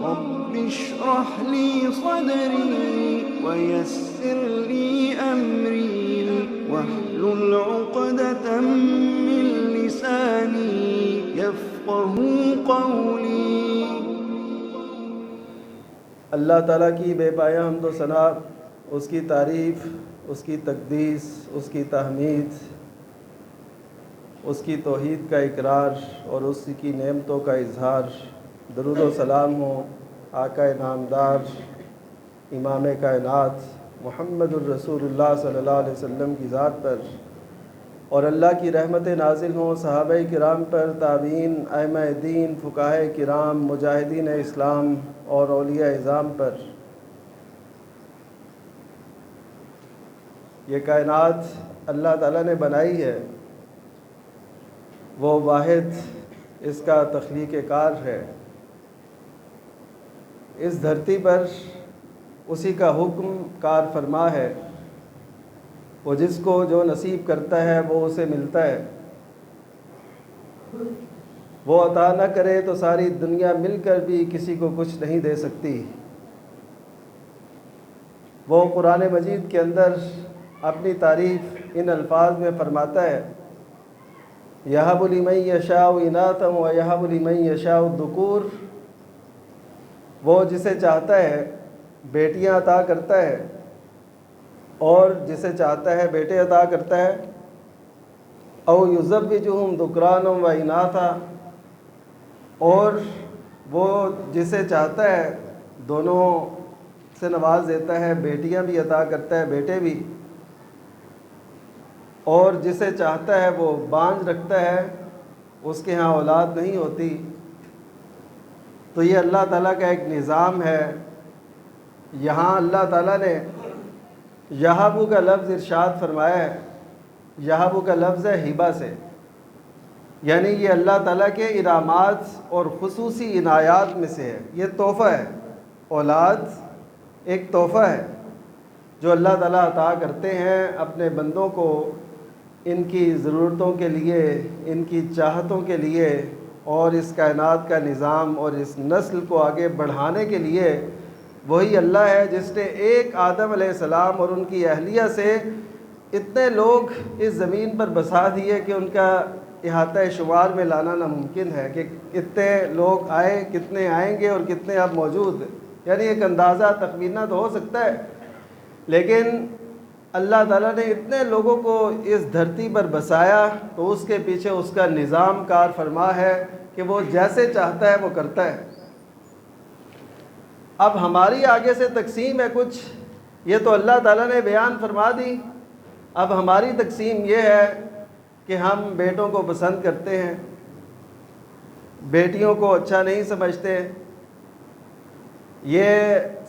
رب اشرح لي صدري ويسر لي أمري واحلل عقدة من لساني يفقه قولي۔ اللہ تعالیٰ کی بے پایہ حمد و ثنا، اس کی تعریف، اس کی تقدیس، اس کی تحمید، اس کی توحید کا اقرار اور اس کی نعمتوں کا اظہار۔ درود و سلام ہو آقا نامدار امام کائنات محمد الرسول اللہ صلی اللہ علیہ وسلم کی ذات پر، اور اللہ کی رحمت نازل ہوں صحابہ کرام پر، تابعین، ائمہ دین، فقہاء کرام، مجاہدین اسلام اور اولیاء اعظام پر۔ یہ کائنات اللہ تعالیٰ نے بنائی ہے، وہ واحد اس کا تخلیق کار ہے۔ اس دھرتی پر اسی کا حکم کار فرما ہے، وہ جس کو جو نصیب کرتا ہے وہ اسے ملتا ہے، وہ عطا نہ کرے تو ساری دنیا مل کر بھی کسی کو کچھ نہیں دے سکتی۔ وہ قرآن مجید کے اندر اپنی تعریف ان الفاظ میں فرماتا ہے، یَهَبُ لِمَن یَشَاءُ إِنَاثًا وَیَهَبُ لِمَن یَشَاءُ الذُّکُورَ، وہ جسے چاہتا ہے بیٹیاں عطا کرتا ہے اور جسے چاہتا ہے بیٹے عطا کرتا ہے۔ او یزوجہم ذکرانا و اناثا، اور وہ جسے چاہتا ہے دونوں سے نواز دیتا ہے، بیٹیاں بھی عطا کرتا ہے بیٹے بھی، اور جسے چاہتا ہے وہ بانجھ رکھتا ہے، اس کے ہاں اولاد نہیں ہوتی۔ تو یہ اللہ تعالیٰ کا ایک نظام ہے۔ یہاں اللہ تعالیٰ نے یہابو کا لفظ ارشاد فرمایا ہے، یہابو کا لفظ ہے ہبہ سے، یعنی یہ اللہ تعالیٰ کے انعامات اور خصوصی عنایات میں سے ہے۔ یہ تحفہ ہے، اولاد ایک تحفہ ہے جو اللہ تعالیٰ عطا کرتے ہیں اپنے بندوں کو، ان کی ضرورتوں کے لیے، ان کی چاہتوں کے لیے، اور اس کائنات کا نظام اور اس نسل کو آگے بڑھانے کے لیے۔ وہی اللہ ہے جس نے ایک آدم علیہ السلام اور ان کی اہلیہ سے اتنے لوگ اس زمین پر بسا دیے کہ ان کا احاطہ شمار میں لانا ناممکن ہے کہ کتنے لوگ آئے، کتنے آئیں گے اور کتنے اب موجود ہیں۔ یعنی ایک اندازہ تخمینہ تو ہو سکتا ہے، لیکن اللہ تعالیٰ نے اتنے لوگوں کو اس دھرتی پر بسایا تو اس کے پیچھے اس کا نظام کار فرما ہے کہ وہ جیسے چاہتا ہے وہ کرتا ہے۔ اب ہماری آگے سے تقسیم ہے کچھ، یہ تو اللہ تعالیٰ نے بیان فرما دی۔ اب ہماری تقسیم یہ ہے کہ ہم بیٹوں کو پسند کرتے ہیں، بیٹیوں کو اچھا نہیں سمجھتے۔ یہ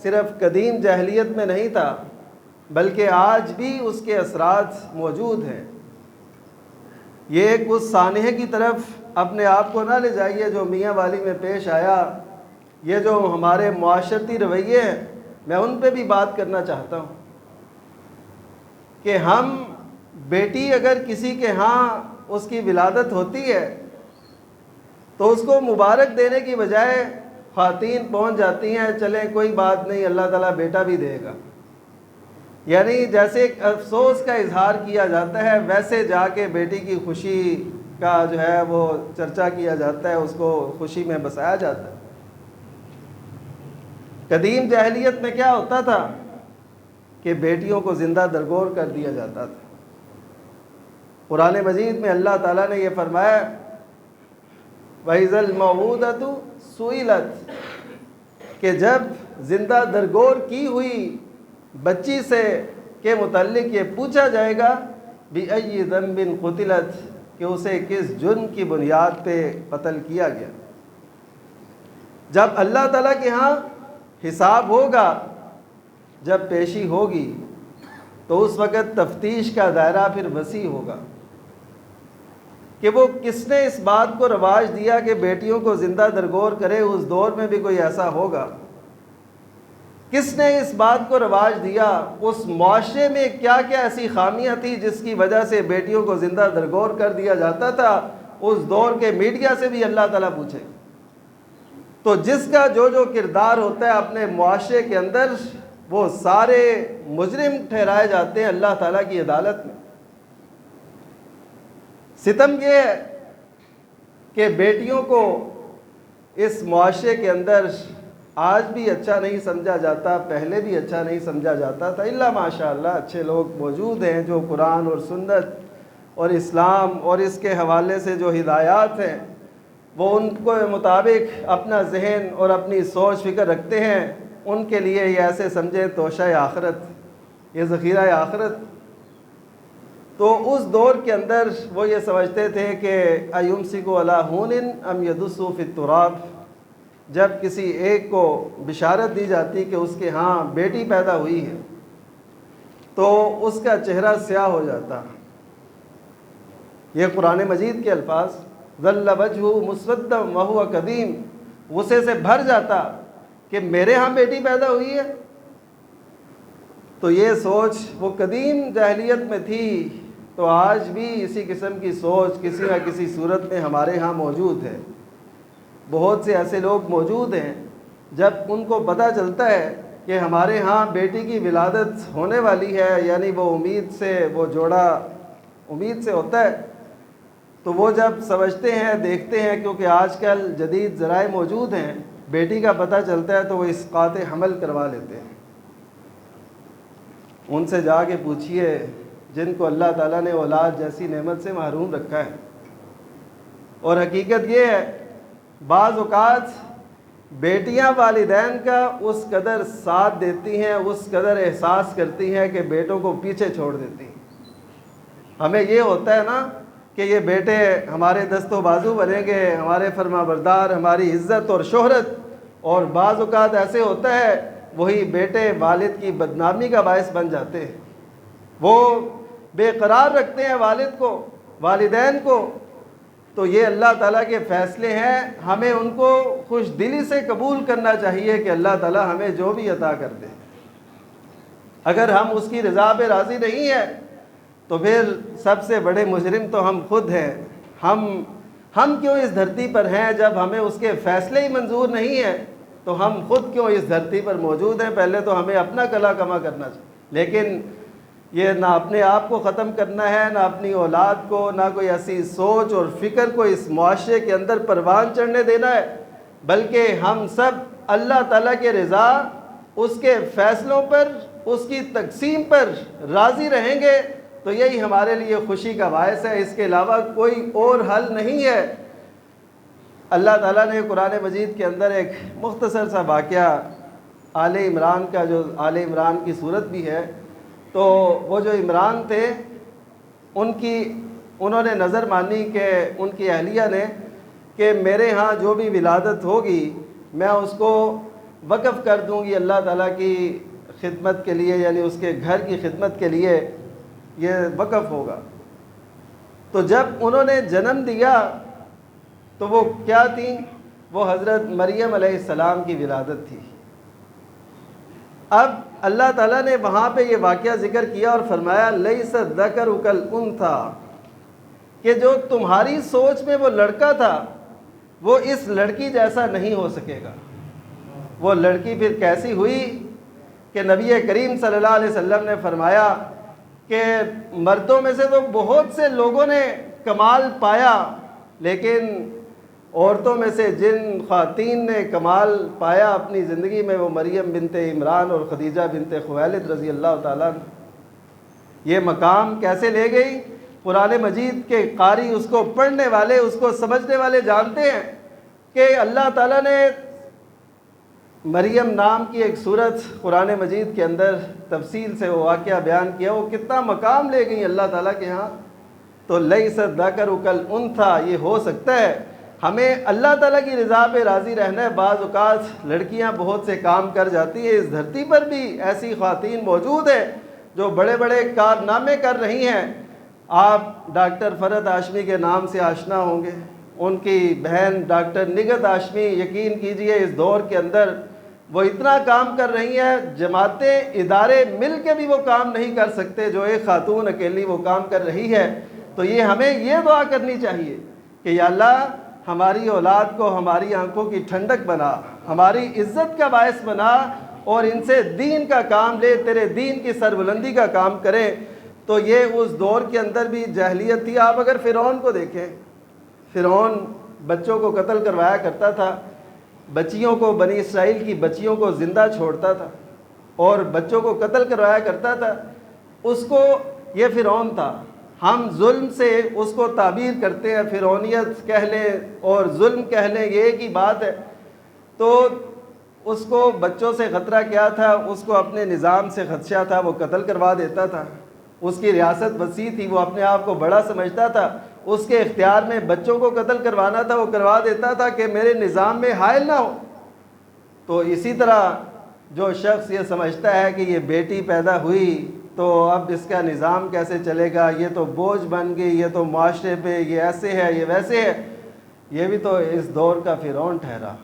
صرف قدیم جاہلیت میں نہیں تھا، بلکہ آج بھی اس کے اثرات موجود ہیں۔ یہ ایک اس سانحے کی طرف اپنے آپ کو نہ لے جائیے جو میاں والی میں پیش آیا۔ یہ جو ہمارے معاشرتی رویے ہیں، میں ان پہ بھی بات کرنا چاہتا ہوں کہ ہم بیٹی اگر کسی کے ہاں اس کی ولادت ہوتی ہے تو اس کو مبارک دینے کی بجائے خواتین پہنچ جاتی ہیں، چلیں کوئی بات نہیں اللہ تعالیٰ بیٹا بھی دے گا، یعنی جیسے ایک افسوس کا اظہار کیا جاتا ہے ویسے جا کے بیٹی کی خوشی کا جو ہے وہ چرچا کیا جاتا ہے، اس کو خوشی میں بسایا جاتا ہے۔ قدیم جاہلیت میں کیا ہوتا تھا کہ بیٹیوں کو زندہ درگور کر دیا جاتا تھا۔ قرآن مجید میں اللہ تعالیٰ نے یہ فرمایا وَإِذَا الْمَوْءُودَةُ سُئِلَتْ، کہ جب زندہ درگور کی ہوئی بچی سے کے متعلق یہ پوچھا جائے گا بِأَيِّ ذَنبٍ قُتِلَتْ، کہ اسے کس جرم کی بنیاد پہ قتل کیا گیا۔ جب اللہ تعالیٰ کے ہاں حساب ہوگا، جب پیشی ہوگی، تو اس وقت تفتیش کا دائرہ پھر وسیع ہوگا کہ وہ کس نے اس بات کو رواج دیا کہ بیٹیوں کو زندہ درگور کرے۔ اس دور میں بھی کوئی ایسا ہوگا؟ کس نے اس بات کو رواج دیا؟ اس معاشرے میں کیا کیا ایسی خامیاں تھی جس کی وجہ سے بیٹیوں کو زندہ درگور کر دیا جاتا تھا؟ اس دور کے میڈیا سے بھی اللہ تعالیٰ پوچھے۔ تو جس کا جو کردار ہوتا ہے اپنے معاشرے کے اندر، وہ سارے مجرم ٹھہرائے جاتے ہیں اللہ تعالیٰ کی عدالت میں۔ ستم یہ ہے کہ بیٹیوں کو اس معاشرے کے اندر آج بھی اچھا نہیں سمجھا جاتا، پہلے بھی اچھا نہیں سمجھا جاتا تھا، الا ماشاء اللہ اچھے لوگ موجود ہیں جو قرآن اور سنت اور اسلام اور اس کے حوالے سے جو ہدایات ہیں وہ ان کو مطابق اپنا ذہن اور اپنی سوچ فکر رکھتے ہیں۔ ان کے لیے یہ ایسے سمجھے توشہ آخرت، یہ ذخیرہ آخرت۔ تو اس دور کے اندر وہ یہ سمجھتے تھے کہ ایمسکو علی ہون ام یدسو فی التراب، جب کسی ایک کو بشارت دی جاتی کہ اس کے ہاں بیٹی پیدا ہوئی ہے تو اس کا چہرہ سیاہ ہو جاتا۔ یہ قرآن مجید کے الفاظ، ظل وجہہ مسودا وہو کظیم، غصے سے بھر جاتا کہ میرے ہاں بیٹی پیدا ہوئی ہے۔ تو یہ سوچ وہ قدیم جاہلیت میں تھی، تو آج بھی اسی قسم کی سوچ کسی نہ کسی صورت میں ہمارے ہاں موجود ہے۔ بہت سے ایسے لوگ موجود ہیں جب ان کو پتہ چلتا ہے کہ ہمارے ہاں بیٹی کی ولادت ہونے والی ہے، یعنی وہ امید سے، وہ جوڑا امید سے ہوتا ہے، تو وہ جب سمجھتے ہیں، دیکھتے ہیں، کیونکہ آج کل جدید ذرائع موجود ہیں، بیٹی کا پتہ چلتا ہے تو وہ اسقاط حمل کروا لیتے ہیں۔ ان سے جا کے پوچھئے جن کو اللہ تعالیٰ نے اولاد جیسی نعمت سے محروم رکھا ہے۔ اور حقیقت یہ ہے بعض اوقات بیٹیاں والدین کا اس قدر ساتھ دیتی ہیں، اس قدر احساس کرتی ہیں کہ بیٹوں کو پیچھے چھوڑ دیتی ہیں۔ ہمیں یہ ہوتا ہے نا کہ یہ بیٹے ہمارے دست و بازو بنیں گے، ہمارے فرما بردار، ہماری عزت اور شہرت، اور بعض اوقات ایسے ہوتا ہے وہی بیٹے والد کی بدنامی کا باعث بن جاتے ہیں۔ وہ بے قرار رکھتے ہیں والد کو، والدین کو۔ تو یہ اللہ تعالیٰ کے فیصلے ہیں، ہمیں ان کو خوش دلی سے قبول کرنا چاہیے کہ اللہ تعالیٰ ہمیں جو بھی عطا کر دے۔ اگر ہم اس کی رضا پہ راضی نہیں ہیں تو پھر سب سے بڑے مجرم تو ہم خود ہیں۔ ہم کیوں اس دھرتی پر ہیں جب ہمیں اس کے فیصلے ہی منظور نہیں ہیں؟ تو ہم خود کیوں اس دھرتی پر موجود ہیں؟ پہلے تو ہمیں اپنا کلا کما کرنا چاہیے، لیکن یہ نہ اپنے آپ کو ختم کرنا ہے، نہ اپنی اولاد کو، نہ کوئی ایسی سوچ اور فکر کو اس معاشرے کے اندر پروان چڑھنے دینا ہے، بلکہ ہم سب اللہ تعالیٰ کے رضا، اس کے فیصلوں پر، اس کی تقسیم پر راضی رہیں گے تو یہی ہمارے لیے خوشی کا باعث ہے۔ اس کے علاوہ کوئی اور حل نہیں ہے۔ اللہ تعالیٰ نے قرآن مجید کے اندر ایک مختصر سا واقعہ آل عمران کا، جو آل عمران کی صورت بھی ہے، تو وہ جو عمران تھے انہوں نے نظر مانی کہ ان کی اہلیہ نے کہ میرے ہاں جو بھی ولادت ہوگی میں اس کو وقف کر دوں گی اللہ تعالیٰ کی خدمت کے لیے، یعنی اس کے گھر کی خدمت کے لیے یہ وقف ہوگا۔ تو جب انہوں نے جنم دیا تو وہ کیا تھیں؟ وہ حضرت مریم علیہ السلام کی ولادت تھی۔ اب اللہ تعالیٰ نے وہاں پہ یہ واقعہ ذکر کیا اور فرمایا لیس الذکر کالانثیٰ، کہ جو تمہاری سوچ میں وہ لڑکا تھا وہ اس لڑکی جیسا نہیں ہو سکے گا۔ وہ لڑکی پھر کیسی ہوئی کہ نبی کریم صلی اللہ علیہ وسلم نے فرمایا کہ مردوں میں سے تو بہت سے لوگوں نے کمال پایا، لیکن عورتوں میں سے جن خواتین نے کمال پایا اپنی زندگی میں وہ مریم بنت عمران اور خدیجہ بنت خویلد رضی اللہ تعالیٰ عنہ۔ یہ مقام کیسے لے گئی؟ قرآن مجید کے قاری، اس کو پڑھنے والے، اس کو سمجھنے والے جانتے ہیں کہ اللہ تعالیٰ نے مریم نام کی ایک صورت قرآن مجید کے اندر تفصیل سے وہ واقعہ بیان کیا، وہ کتنا مقام لے گئی اللہ تعالیٰ کے ہاں۔ تو لیس الذکر کالانثیٰ، یہ ہو سکتا ہے۔ ہمیں اللہ تعالیٰ کی رضا پہ راضی رہنا ہے۔ بعض اوقات لڑکیاں بہت سے کام کر جاتی ہیں، اس دھرتی پر بھی ایسی خواتین موجود ہیں جو بڑے بڑے کارنامے کر رہی ہیں۔ آپ ڈاکٹر فرحت ہاشمی کے نام سے آشنا ہوں گے، ان کی بہن ڈاکٹر نگہت ہاشمی، یقین کیجئے اس دور کے اندر وہ اتنا کام کر رہی ہیں، جماعتیں، ادارے مل کے بھی وہ کام نہیں کر سکتے جو ایک خاتون اکیلی وہ کام کر رہی ہے۔ تو ہمیں یہ دعا کرنی چاہیے کہ یا اللہ ہماری اولاد کو ہماری آنکھوں کی ٹھنڈک بنا، ہماری عزت کا باعث بنا، اور ان سے دین کا کام لے، تیرے دین کی سربلندی کا کام کریں۔ تو یہ اس دور کے اندر بھی جاہلیت تھی۔ آپ اگر فرعون کو دیکھیں، فرعون بچوں کو قتل کروایا کرتا تھا، بچیوں کو، بنی اسرائیل کی بچیوں کو زندہ چھوڑتا تھا اور بچوں کو قتل کروایا کرتا تھا۔ اس کو، یہ فرعون تھا، ہم ظلم سے اس کو تعبیر کرتے ہیں، فرعونیت کہہ لیں اور ظلم کہہ لیں، یہ ایک ہی بات ہے۔ تو اس کو بچوں سے خطرہ کیا تھا؟ اس کو اپنے نظام سے خدشہ تھا، وہ قتل کروا دیتا تھا۔ اس کی ریاست وسیع تھی، وہ اپنے آپ کو بڑا سمجھتا تھا، اس کے اختیار میں بچوں کو قتل کروانا تھا، وہ کروا دیتا تھا کہ میرے نظام میں حائل نہ ہو۔ تو اسی طرح جو شخص یہ سمجھتا ہے کہ یہ بیٹی پیدا ہوئی تو اب اس کا نظام کیسے چلے گا، یہ تو بوجھ بن گئی، یہ تو معاشرے پہ یہ ایسے ہے، یہ ویسے ہے، یہ بھی تو اس دور کا فرعون ٹھہرا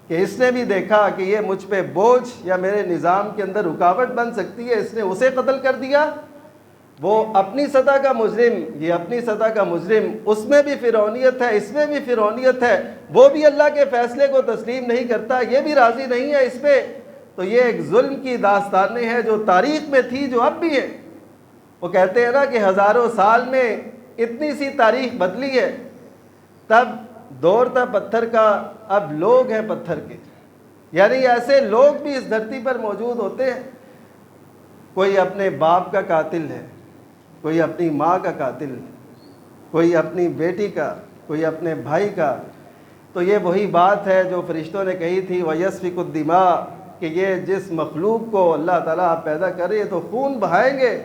کہ اس نے بھی دیکھا کہ یہ مجھ پہ بوجھ یا میرے نظام کے اندر رکاوٹ بن سکتی ہے، اس نے اسے قتل کر دیا۔ وہ اپنی سطح کا مجرم، یہ اپنی سطح کا مجرم، اس میں بھی فرعونیت ہے، اس میں بھی فرعونیت ہے، وہ بھی اللہ کے فیصلے کو تسلیم نہیں کرتا، یہ بھی راضی نہیں ہے اس پہ۔ تو یہ ایک ظلم کی داستانیں ہیں جو تاریخ میں تھی، جو اب بھی ہے۔ وہ کہتے ہیں نا کہ ہزاروں سال میں اتنی سی تاریخ بدلی ہے، تب دور تھا پتھر کا، اب لوگ ہیں پتھر کے۔ یعنی ایسے لوگ بھی اس دھرتی پر موجود ہوتے ہیں۔ کوئی اپنے باپ کا قاتل ہے، کوئی اپنی ماں کا قاتل، کوئی اپنی بیٹی کا، کوئی اپنے بھائی کا۔ تو یہ وہی بات ہے جو فرشتوں نے کہی تھی وَيَسْفِكُ الدِّمَاء، کہ یہ جس مخلوق کو اللہ تعالیٰ آپ پیدا کر رہے ہیں تو خون بہائیں گے،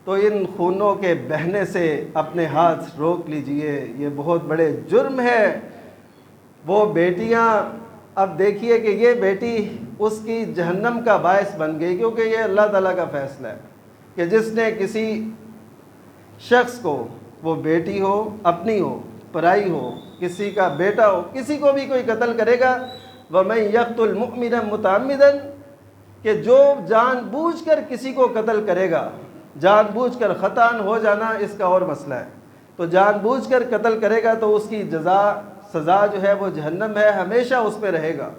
تو ان خونوں کے بہنے سے اپنے ہاتھ روک لیجئے، یہ بہت بڑے جرم ہے۔ وہ بیٹیاں، اب دیکھیے کہ یہ بیٹی اس کی جہنم کا باعث بن گئی، کیونکہ یہ اللہ تعالیٰ کا فیصلہ ہے کہ جس نے کسی شخص کو، وہ بیٹی ہو، اپنی ہو، پرائی ہو، کسی کا بیٹا ہو، کسی کو بھی کوئی قتل کرے گا، وَمَن يَقْتُلْ مُؤْمِنًا مُتَعَمِّدًا، کہ جو جان بوجھ کر کسی کو قتل کرے گا، جان بوجھ کر، خطاً ہو جانا اس کا اور مسئلہ ہے، تو جان بوجھ کر قتل کرے گا تو اس کی سزا جو ہے وہ جہنم ہے، ہمیشہ اس پہ رہے گا،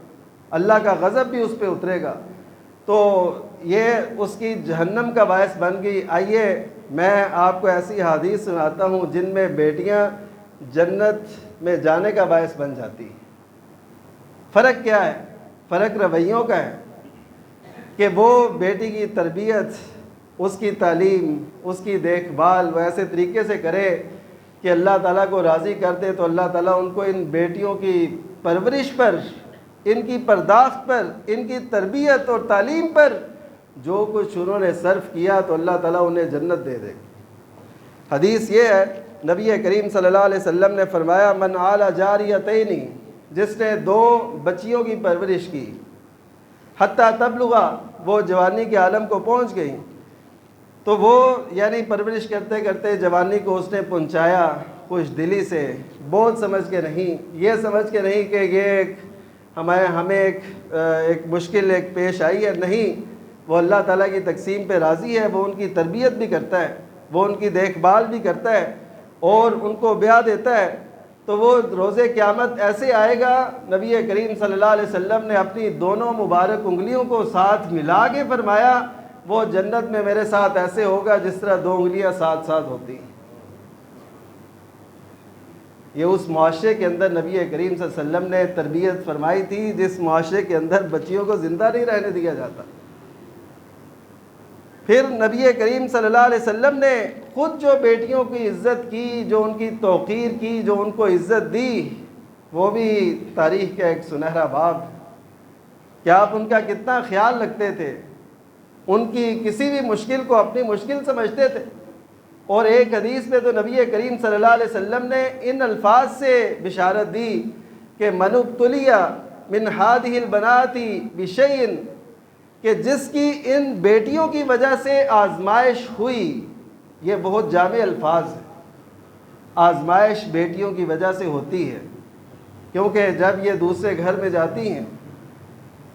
اللہ کا غضب بھی اس پہ اترے گا۔ تو یہ اس کی جہنم کا باعث بن گئی۔ آئیے میں آپ کو ایسی حدیث سناتا ہوں جن میں بیٹیاں جنت میں جانے کا باعث بن جاتی ہیں۔ فرق کیا ہے؟ فرق رویوں کا ہے کہ وہ بیٹی کی تربیت، اس کی تعلیم، اس کی دیکھ بھال وہ ایسے طریقے سے کرے کہ اللہ تعالیٰ کو راضی کر دے، تو اللہ تعالیٰ ان کو ان بیٹیوں کی پرورش پر، ان کی پرداخت پر، ان کی تربیت اور تعلیم پر جو کچھ انہوں نے صرف کیا تو اللہ تعالیٰ انہیں جنت دے دے۔ حدیث یہ ہے، نبی کریم صلی اللہ علیہ وسلم نے فرمایا من آل جاریتین، جس نے 2 بچیوں کی پرورش کی، حتیٰ تبلغا، وہ جوانی کے عالم کو پہنچ گئیں، تو وہ یعنی پرورش کرتے کرتے جوانی کو اس نے پہنچایا خوش دلی سے، بہت سمجھ کے نہیں، یہ سمجھ کے نہیں کہ یہ ہمیں ایک مشکل ایک پیش آئی ہے، نہیں، وہ اللہ تعالیٰ کی تقسیم پہ راضی ہے، وہ ان کی تربیت بھی کرتا ہے، وہ ان کی دیکھ بھال بھی کرتا ہے اور ان کو بیاہ دیتا ہے۔ تو وہ روز قیامت ایسے آئے گا، نبی کریم صلی اللہ علیہ وسلم نے اپنی دونوں مبارک انگلیوں کو ساتھ ملا کے فرمایا وہ جنت میں میرے ساتھ ایسے ہوگا جس طرح 2 انگلیاں ساتھ ساتھ ہوتی ہیں۔ یہ اس معاشرے کے اندر نبی کریم صلی اللہ علیہ وسلم نے تربیت فرمائی تھی جس معاشرے کے اندر بچیوں کو زندہ نہیں رہنے دیا جاتا۔ پھر نبی کریم صلی اللہ علیہ وسلم نے خود جو بیٹیوں کی عزت کی، جو ان کی توقیر کی، جو ان کو عزت دی، وہ بھی تاریخ کا ایک سنہرا باب کہ آپ ان کا کتنا خیال رکھتے تھے، ان کی کسی بھی مشکل کو اپنی مشکل سمجھتے تھے۔ اور ایک حدیث میں تو نبی کریم صلی اللہ علیہ وسلم نے ان الفاظ سے بشارت دی کہ من ابتلی من هذه البنات بشیء، کہ جس کی ان بیٹیوں کی وجہ سے آزمائش ہوئی، یہ بہت جامع الفاظ ہیں، آزمائش بیٹیوں کی وجہ سے ہوتی ہے، کیونکہ جب یہ دوسرے گھر میں جاتی ہیں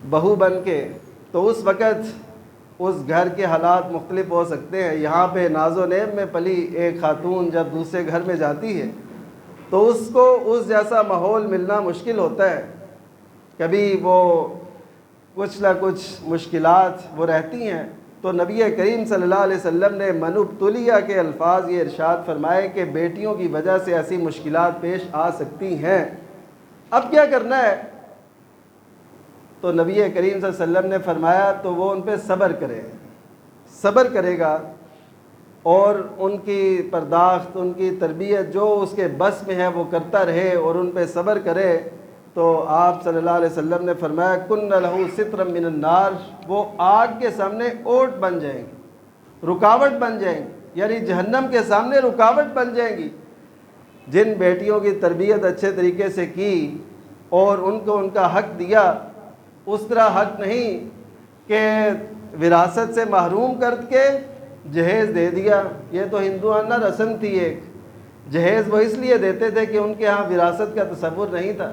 بہو بن کے تو اس وقت اس گھر کے حالات مختلف ہو سکتے ہیں۔ یہاں پہ ناز و نعم میں پلی ایک خاتون جب دوسرے گھر میں جاتی ہے تو اس کو اس جیسا ماحول ملنا مشکل ہوتا ہے. کبھی وہ کچھ نہ کچھ مشکلات وہ رہتی ہیں. تو نبی کریم صلی اللہ علیہ وسلم نے من ابتلیٰ کے الفاظ یہ ارشاد فرمائے کہ بیٹیوں کی وجہ سے ایسی مشکلات پیش آ سکتی ہیں. اب کیا کرنا ہے؟ تو نبی کریم صلی اللہ علیہ وسلم نے فرمایا تو وہ ان پہ صبر کرے. صبر کرے گا اور ان کی پرداخت، ان کی تربیت جو اس کے بس میں ہے وہ کرتا رہے اور ان پہ صبر کرے. تو آپ صلی اللہ علیہ وسلم نے فرمایا کن لہو سترا من النار، وہ آگ کے سامنے اوٹ بن جائیں گی، رکاوٹ بن جائیں گی، یعنی جہنم کے سامنے رکاوٹ بن جائیں گی. جن بیٹیوں کی تربیت اچھے طریقے سے کی اور ان کو ان کا حق دیا، اس طرح حق نہیں کہ وراثت سے محروم کر کے جہیز دے دیا. یہ تو ہندوانہ رسم تھی. ایک جہیز وہ اس لیے دیتے تھے کہ ان کے ہاں وراثت کا تصور نہیں تھا.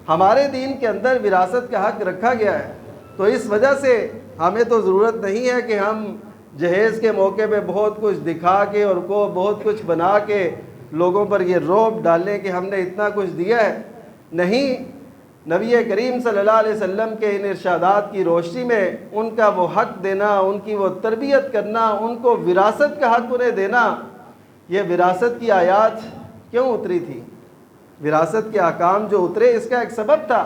ہمارے دین کے اندر وراثت کا حق رکھا گیا ہے. تو اس وجہ سے ہمیں تو ضرورت نہیں ہے کہ ہم جہیز کے موقع پہ بہت کچھ دکھا کے اور کو بہت کچھ بنا کے لوگوں پر یہ رعب ڈالیں کہ ہم نے اتنا کچھ دیا ہے. نہیں، نبی کریم صلی اللہ علیہ وسلم کے ان ارشادات کی روشنی میں ان کا وہ حق دینا، ان کی وہ تربیت کرنا، ان کو وراثت کا حق انہیں دینا. یہ وراثت کی آیات کیوں اتری تھی؟ وراثت کے احکام جو اترے اس کا ایک سبب تھا.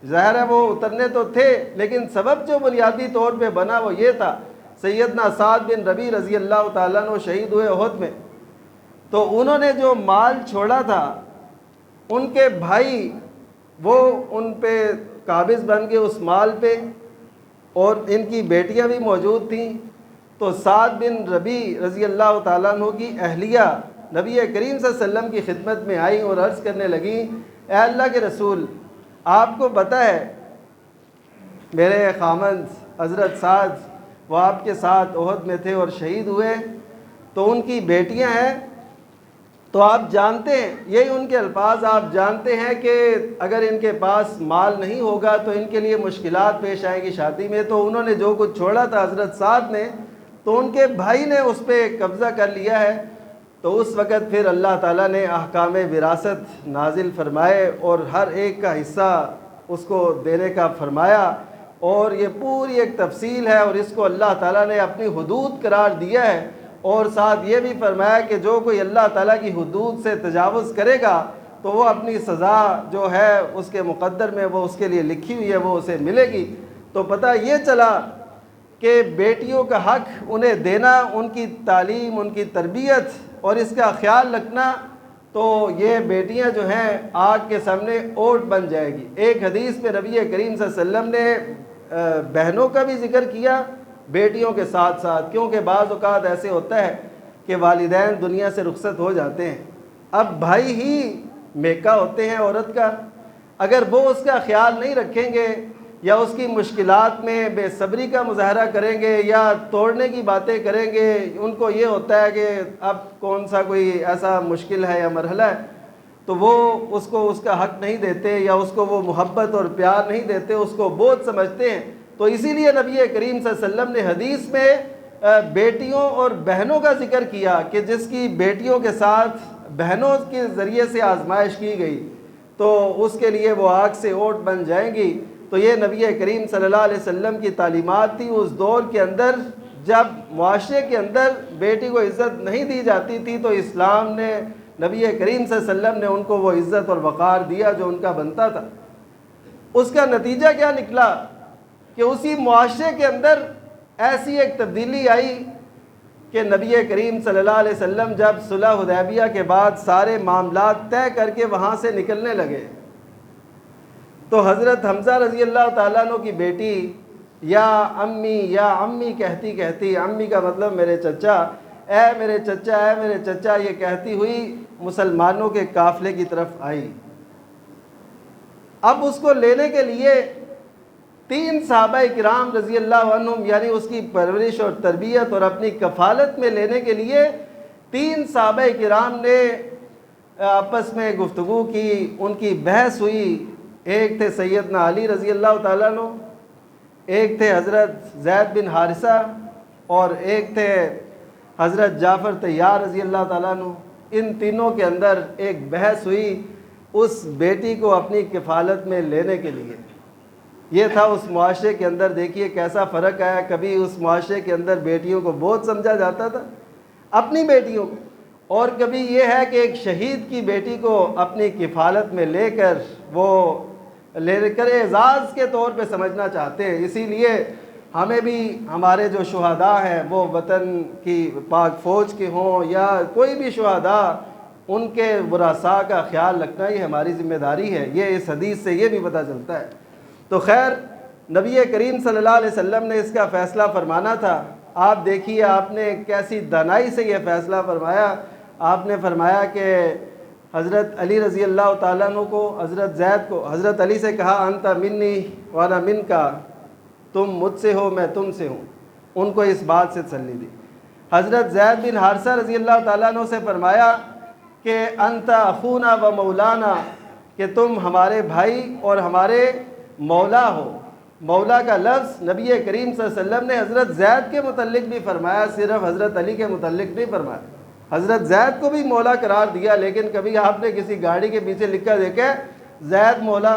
ظاہر ہے وہ اترنے تو تھے، لیکن سبب جو بنیادی طور پہ بنا وہ یہ تھا. سیدنا سعد بن ربیع رضی اللہ تعالیٰ عنہ شہید ہوئے احد میں. تو انہوں نے جو مال چھوڑا تھا، ان کے بھائی وہ ان پہ قابض بن گئے اس مال پہ، اور ان کی بیٹیاں بھی موجود تھیں. تو سعد بن ربیع رضی اللہ تعالیٰ عنہ کی اہلیہ نبی کریم صلی اللہ علیہ وسلم کی خدمت میں آئیں اور عرض کرنے لگیں، اے اللہ کے رسول، آپ کو پتہ ہے میرے خامند حضرت سعد وہ آپ کے ساتھ احد میں تھے اور شہید ہوئے، تو ان کی بیٹیاں ہیں. تو آپ جانتے ہیں، یہی ان کے الفاظ، آپ جانتے ہیں کہ اگر ان کے پاس مال نہیں ہوگا تو ان کے لیے مشکلات پیش آئیں گی شادی میں. تو انہوں نے جو کچھ چھوڑا تھا حضرت سعد نے، تو ان کے بھائی نے اس پہ قبضہ کر لیا ہے. تو اس وقت پھر اللہ تعالیٰ نے احکام وراثت نازل فرمائے اور ہر ایک کا حصہ اس کو دینے کا فرمایا. اور یہ پوری ایک تفصیل ہے اور اس کو اللہ تعالیٰ نے اپنی حدود قرار دیا ہے. اور ساتھ یہ بھی فرمایا کہ جو کوئی اللہ تعالیٰ کی حدود سے تجاوز کرے گا تو وہ اپنی سزا جو ہے اس کے مقدر میں وہ اس کے لیے لکھی ہوئی ہے وہ اسے ملے گی. تو پتہ یہ چلا کہ بیٹیوں کا حق انہیں دینا، ان کی تعلیم، ان کی تربیت اور اس کا خیال رکھنا، تو یہ بیٹیاں جو ہیں آگ کے سامنے اوٹ بن جائے گی. ایک حدیث میں نبی کریم صلی اللہ علیہ وسلم نے بہنوں کا بھی ذکر کیا بیٹیوں کے ساتھ ساتھ، کیونکہ بعض اوقات ایسے ہوتا ہے کہ والدین دنیا سے رخصت ہو جاتے ہیں، اب بھائی ہی میکا ہوتے ہیں عورت کا. اگر وہ اس کا خیال نہیں رکھیں گے یا اس کی مشکلات میں بے صبری کا مظاہرہ کریں گے یا توڑنے کی باتیں کریں گے، ان کو یہ ہوتا ہے کہ اب کون سا کوئی ایسا مشکل ہے یا مرحلہ ہے، تو وہ اس کو اس کا حق نہیں دیتے یا اس کو وہ محبت اور پیار نہیں دیتے، اس کو بوجھ سمجھتے ہیں. تو اسی لیے نبی کریم صلی اللہ علیہ وسلم نے حدیث میں بیٹیوں اور بہنوں کا ذکر کیا کہ جس کی بیٹیوں کے ساتھ بہنوں کے ذریعے سے آزمائش کی گئی تو اس کے لیے وہ آگ سے اوٹ بن جائیں گی. تو یہ نبی کریم صلی اللہ علیہ وسلم کی تعلیمات تھی اس دور کے اندر جب معاشرے کے اندر بیٹی کو عزت نہیں دی جاتی تھی. تو اسلام نے، نبی کریم صلی اللہ علیہ وسلم نے ان کو وہ عزت اور وقار دیا جو ان کا بنتا تھا. اس کا نتیجہ کیا نکلا کہ اسی معاشرے کے اندر ایسی ایک تبدیلی آئی کہ نبی کریم صلی اللہ علیہ وسلم جب صلح حدیبیہ کے بعد سارے معاملات طے کر کے وہاں سے نکلنے لگے تو حضرت حمزہ رضی اللہ تعالیٰ عنہ کی بیٹی یا امی کہتی امی کا مطلب میرے چچا، اے میرے چچا یہ کہتی ہوئی مسلمانوں کے قافلے کی طرف آئی. اب اس کو لینے کے لیے 3 صحابہ کرام رضی اللہ عنہم، یعنی اس کی پرورش اور تربیت اور اپنی کفالت میں لینے کے لیے 3 صحابہ کرام نے آپس میں گفتگو کی، ان کی بحث ہوئی. ایک تھے سیدنا علی رضی اللہ تعالیٰ عنہ، ایک تھے حضرت زید بن حارثہ، اور ایک تھے حضرت جعفر طیار رضی اللہ تعالیٰ عنہ. ان تینوں کے اندر ایک بحث ہوئی اس بیٹی کو اپنی کفالت میں لینے کے لیے۔ یہ تھا اس معاشرے کے اندر، دیکھیے کیسا فرق آیا۔ کبھی اس معاشرے کے اندر بیٹیوں کو بہت سمجھا جاتا تھا، اپنی بیٹیوں کو، اور کبھی یہ ہے کہ ایک شہید کی بیٹی کو اپنی کفالت میں لے کر اعزاز کے طور پہ سمجھنا چاہتے ہیں۔ اسی لیے ہمیں بھی ہمارے جو شہداء ہیں وہ وطن کی پاک فوج کے ہوں یا کوئی بھی شہداء، ان کے ورثاء کا خیال رکھنا یہ ہماری ذمہ داری ہے۔ یہ اس حدیث سے یہ بھی پتہ چلتا ہے۔ تو خیر، نبی کریم صلی اللہ علیہ وسلم نے اس کا فیصلہ فرمانا تھا۔ آپ دیکھیے آپ نے کیسی دانائی سے یہ فیصلہ فرمایا۔ آپ نے فرمایا کہ حضرت علی رضی اللہ تعالیٰ عنہ کو، حضرت زید کو، حضرت علی سے کہا انت منی وانا منکا، تم مجھ سے ہو میں تم سے ہوں، ان کو اس بات سے تسلی دی۔ حضرت زید بن حارثہ رضی اللہ تعالیٰ عنہ سے فرمایا کہ انت اخونا و مولانا، کہ تم ہمارے بھائی اور ہمارے مولا ہو۔ مولا کا لفظ نبی کریم صلی اللہ علیہ وسلم نے حضرت زید کے متعلق بھی فرمایا، صرف حضرت علی کے متعلق نہیں فرمایا۔ حضرت زید کو بھی مولا قرار دیا، لیکن کبھی آپ نے کسی گاڑی کے پیچھے لکھا دیکھا زید مولا،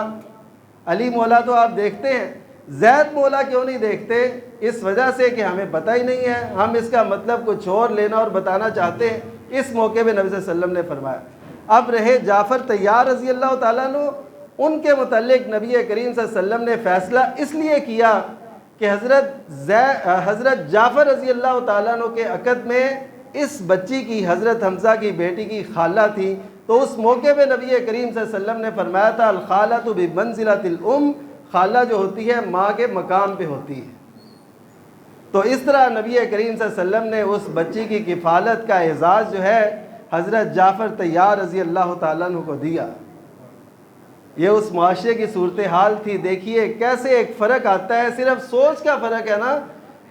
علی مولا تو آپ دیکھتے ہیں، زید مولا کیوں نہیں دیکھتے؟ اس وجہ سے کہ ہمیں پتہ ہی نہیں ہے، ہم اس کا مطلب کچھ اور لینا اور بتانا چاہتے ہیں۔ اس موقع پہ نبی صلی اللہ علیہ وسلم نے فرمایا۔ اب رہے جعفر طیار رضی اللہ تعالیٰ عنہ، ان کے متعلق نبی کریم صلی اللہ علیہ وسلم نے فیصلہ اس لیے کیا کہ حضرت جعفر رضی اللہ تعالیٰ عنہ کے عقد میں اس بچی کی، حضرت حمزہ کی بیٹی کی خالہ تھی، تو اس موقع پہ نبی کریم صلی اللہ علیہ وسلم نے فرمایا تھا الخالۃ بمنزلۃ الام، خالہ جو ہوتی ہے ماں کے مقام پہ ہوتی ہے۔ تو اس طرح نبی کریم صلی اللہ علیہ وسلم نے اس بچی کی کفالت کا اعزاز جو ہے حضرت جعفر طیار رضی اللہ تعالیٰ عنہ کو دیا۔ یہ اس معاشرے کی صورتحال تھی۔ دیکھیے کیسے ایک فرق آتا ہے، صرف سوچ کا فرق ہے نا۔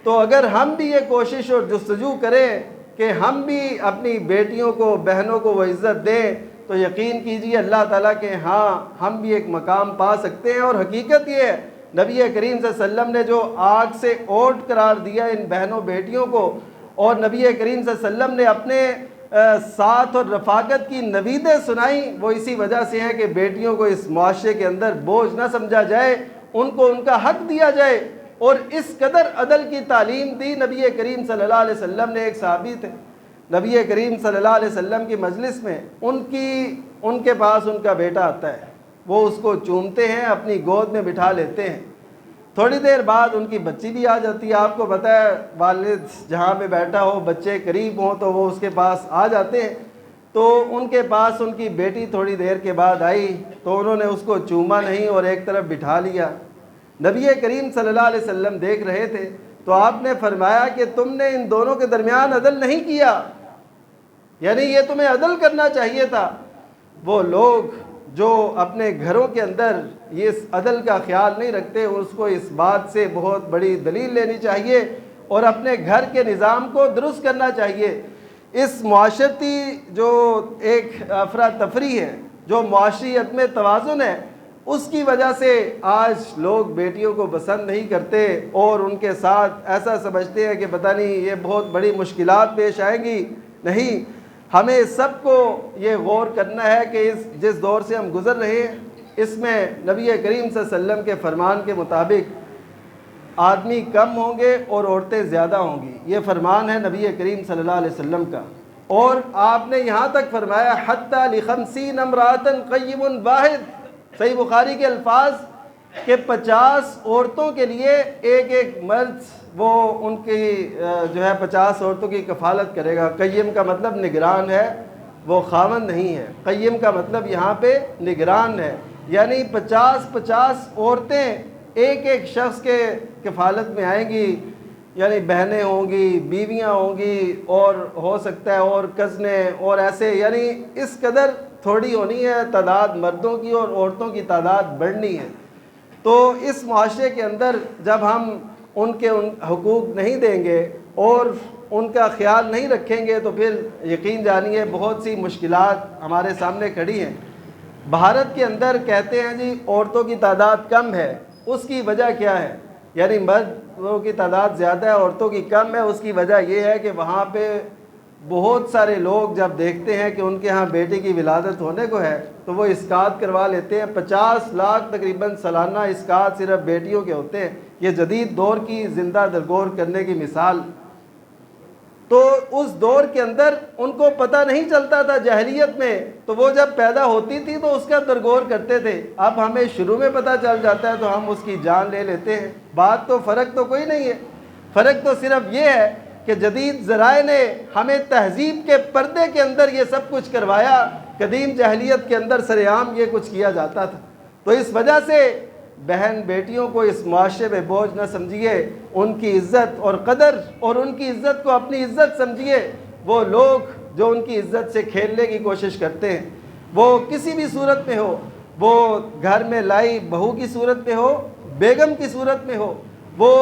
تو اگر ہم بھی یہ کوشش اور جستجو کریں کہ ہم بھی اپنی بیٹیوں کو، بہنوں کو وہ عزت دیں، تو یقین کیجیے اللہ تعالیٰ کے ہاں ہم بھی ایک مقام پا سکتے ہیں۔ اور حقیقت یہ ہے نبی کریم صلی اللہ علیہ وسلم نے جو آگ سے اوٹ قرار دیا ان بہنوں بیٹیوں کو، اور نبی کریم صلی اللہ علیہ وسلم نے اپنے ساتھ اور رفاقت کی نویدیں سنائیں، وہ اسی وجہ سے ہے کہ بیٹیوں کو اس معاشرے کے اندر بوجھ نہ سمجھا جائے، ان کو ان کا حق دیا جائے۔ اور اس قدر عدل کی تعلیم دی نبی کریم صلی اللہ علیہ وسلم نے۔ ایک صحابی تھے نبی کریم صلی اللہ علیہ وسلم کی مجلس میں، ان کے پاس ان کا بیٹا آتا ہے، وہ اس کو چومتے ہیں، اپنی گود میں بٹھا لیتے ہیں۔ تھوڑی دیر بعد ان کی بچی بھی آ جاتی ہے۔ آپ کو پتہ ہے والد جہاں پہ بیٹھا ہو، بچے قریب ہوں تو وہ اس کے پاس آ جاتے ہیں۔ تو ان کے پاس ان کی بیٹی تھوڑی دیر کے بعد آئی تو انہوں نے اس کو چوما نہیں اور ایک طرف بٹھا لیا۔ نبی کریم صلی اللہ علیہ وسلم دیکھ رہے تھے، تو آپ نے فرمایا کہ تم نے ان دونوں کے درمیان عدل نہیں کیا، یعنی یہ تمہیں عدل کرنا چاہیے تھا۔ وہ لوگ جو اپنے گھروں کے اندر یہ عدل کا خیال نہیں رکھتے، اس کو اس بات سے بہت بڑی دلیل لینی چاہیے اور اپنے گھر کے نظام کو درست کرنا چاہیے۔ اس معاشرتی جو ایک افراتفری ہے، جو معاشی عدم توازن ہے، اس کی وجہ سے آج لوگ بیٹیوں کو پسند نہیں کرتے اور ان کے ساتھ ایسا سمجھتے ہیں کہ پتہ نہیں یہ بہت بڑی مشکلات پیش آئیں گی۔ نہیں، ہمیں سب کو یہ غور کرنا ہے کہ جس دور سے ہم گزر رہے ہیں اس میں نبی کریم صلی اللہ علیہ وسلم کے فرمان کے مطابق آدمی کم ہوں گے اور عورتیں زیادہ ہوں گی۔ یہ فرمان ہے نبی کریم صلی اللہ علیہ وسلم کا۔ اور آپ نے یہاں تک فرمایا حتی ل50 امرأۃ قیم واحد، صحیح بخاری کے الفاظ کہ 50 عورتوں کے لیے ایک مرد وہ ان کی جو ہے 50 عورتوں کی کفالت کرے گا۔ قیم کا مطلب نگران ہے، وہ خاوند نہیں ہے۔ قیم کا مطلب یہاں پہ نگران ہے، یعنی 50 عورتیں ایک شخص کے کفالت میں آئیں گی، یعنی بہنیں ہوں گی، بیویاں ہوں گی، اور ہو سکتا ہے اور کزنیں اور ایسے، یعنی اس قدر تھوڑی ہونی ہے تعداد مردوں کی اور عورتوں کی تعداد بڑھنی ہے۔ تو اس معاشرے کے اندر جب ہم ان حقوق نہیں دیں گے اور ان کا خیال نہیں رکھیں گے تو پھر یقین جانیے بہت سی مشکلات ہمارے سامنے کھڑی ہیں۔ بھارت کے اندر کہتے ہیں جی عورتوں کی تعداد کم ہے، اس کی وجہ کیا ہے؟ یعنی مردوں کی تعداد زیادہ ہے، عورتوں کی کم ہے۔ اس کی وجہ یہ ہے کہ وہاں پہ بہت سارے لوگ جب دیکھتے ہیں کہ ان کے ہاں بیٹی کی ولادت ہونے کو ہے تو وہ اسقاط کروا لیتے ہیں. 50 لاکھ تقریباً سالانہ اسقاط صرف بیٹیوں کے ہوتے ہیں. یہ جدید دور کی زندہ درگور کرنے کی مثال. تو اس دور کے اندر ان کو پتہ نہیں چلتا تھا جاہلیت میں, تو وہ جب پیدا ہوتی تھی تو اس کا درگور کرتے تھے. اب ہمیں شروع میں پتہ چل جاتا ہے تو ہم اس کی جان لے لیتے ہیں. بات تو فرق تو کوئی نہیں ہے, فرق تو صرف یہ ہے کہ جدید ذرائع نے ہمیں تہذیب کے پردے کے اندر یہ سب کچھ کروایا. قدیم جاہلیت کے اندر سر عام یہ کچھ کیا جاتا تھا. تو اس وجہ سے بہن بیٹیوں کو اس معاشرے میں بوجھ نہ سمجھیے, ان کی عزت اور قدر اور ان کی عزت کو اپنی عزت سمجھیے. وہ لوگ جو ان کی عزت سے کھیلنے کی کوشش کرتے ہیں, وہ کسی بھی صورت میں ہو, وہ گھر میں لائی بہو کی صورت میں ہو, بیگم کی صورت میں ہو, وہ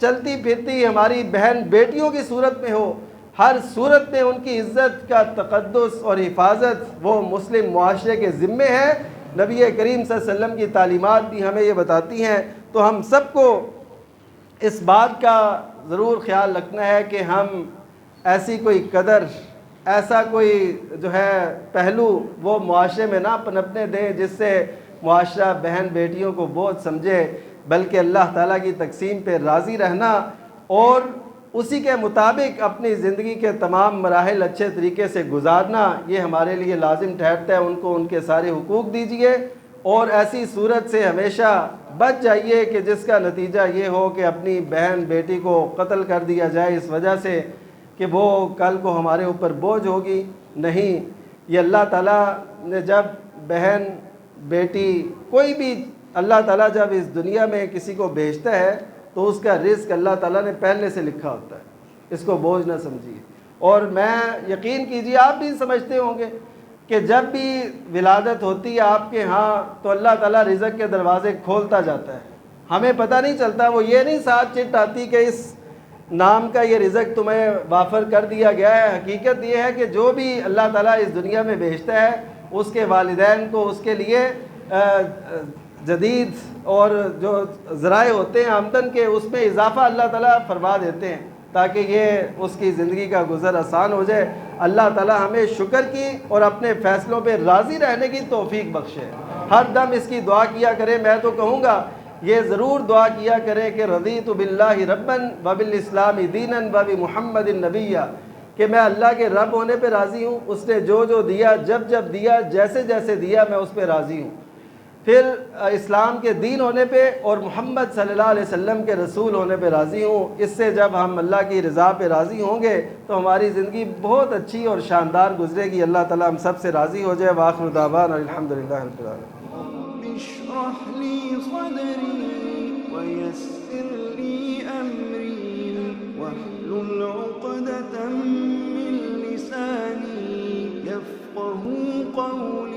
چلتی پھرتی ہماری بہن بیٹیوں کی صورت میں ہو, ہر صورت میں ان کی عزت کا تقدس اور حفاظت وہ مسلم معاشرے کے ذمے ہے. نبی کریم صلی اللہ علیہ وسلم کی تعلیمات بھی ہمیں یہ بتاتی ہیں. تو ہم سب کو اس بات کا ضرور خیال رکھنا ہے کہ ہم ایسی کوئی قدر, ایسا کوئی جو ہے پہلو وہ معاشرے میں نہ پنپنے دیں جس سے معاشرہ بہن بیٹیوں کو بہت سمجھے, بلکہ اللہ تعالیٰ کی تقسیم پہ راضی رہنا اور اسی کے مطابق اپنی زندگی کے تمام مراحل اچھے طریقے سے گزارنا یہ ہمارے لیے لازم ٹھہرتا ہے. ان کو ان کے سارے حقوق دیجیے اور ایسی صورت سے ہمیشہ بچ جائیے کہ جس کا نتیجہ یہ ہو کہ اپنی بہن بیٹی کو قتل کر دیا جائے اس وجہ سے کہ وہ کل کو ہمارے اوپر بوجھ ہوگی. نہیں, یہ اللہ تعالیٰ نے جب بہن بیٹی کوئی بھی اللہ تعالیٰ جب اس دنیا میں کسی کو بھیجتا ہے تو اس کا رزق اللہ تعالیٰ نے پہلے سے لکھا ہوتا ہے. اس کو بوجھ نہ سمجھیے. اور میں یقین کیجیے آپ بھی سمجھتے ہوں گے کہ جب بھی ولادت ہوتی ہے آپ کے ہاں تو اللہ تعالیٰ رزق کے دروازے کھولتا جاتا ہے. ہمیں پتہ نہیں چلتا, وہ یہ نہیں ساتھ چٹ آتی کہ اس نام کا یہ رزق تمہیں وافر کر دیا گیا ہے. حقیقت یہ ہے کہ جو بھی اللہ تعالیٰ اس دنیا میں بھیجتا ہے اس کے والدین کو اس کے لیے جدید اور جو ذرائع ہوتے ہیں آمدن کے اس میں اضافہ اللہ تعالیٰ فرما دیتے ہیں تاکہ یہ اس کی زندگی کا گزر آسان ہو جائے. اللہ تعالیٰ ہمیں شکر کی اور اپنے فیصلوں پہ راضی رہنے کی توفیق بخشے. ہر دم اس کی دعا کیا کریں. میں تو کہوں گا یہ ضرور دعا کیا کریں کہ رضیت باللہ ربًا وبالاسلام دینا وبمحمد نبیّ, کہ میں اللہ کے رب ہونے پہ راضی ہوں. اس نے جو جو دیا, جب جب دیا, جیسے جیسے دیا, میں اس پہ راضی ہوں. پھر اسلام کے دین ہونے پہ اور محمد صلی اللہ علیہ وسلم کے رسول ہونے پہ راضی ہوں. اس سے جب ہم اللہ کی رضا پہ راضی ہوں گے تو ہماری زندگی بہت اچھی اور شاندار گزرے گی. اللہ تعالیٰ ہم سب سے راضی ہو جائے. وآخر دعوانا الحمدللہ رب العالمین. اشرح لي صدري ويسر لي أمري واحلل عقدة من لساني يفقه قولي.